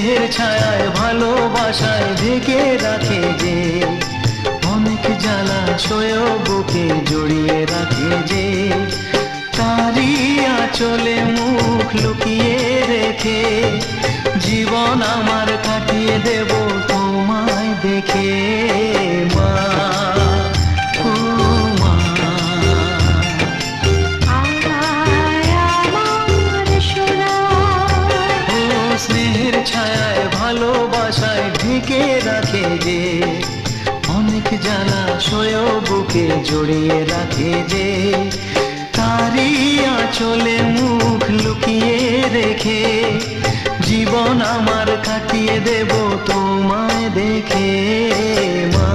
স্নেহের ছায়ায় ভালোবাসায় ঢেকে রাখে যে, অনেক জ্বালা সয়েও বুকে জড়িয়ে রাখে যে, তারই আঁচলে মুখ লুকিয়ে রেখে জীবন আমার কাটিয়ে দেব তোমায় দেখে। মা, ও মা, স্নেহের ছায়ায় ভালোবাসায় ঢেকে রাখে যে, অনেক জ্বালা সয়েও বুকে জড়িয়ে রাখে যে, তারই আঁচলে মুখ লুকিয়ে রেখে জীবন আমার কাটিয়ে দেব তোমায় দেখে। মা।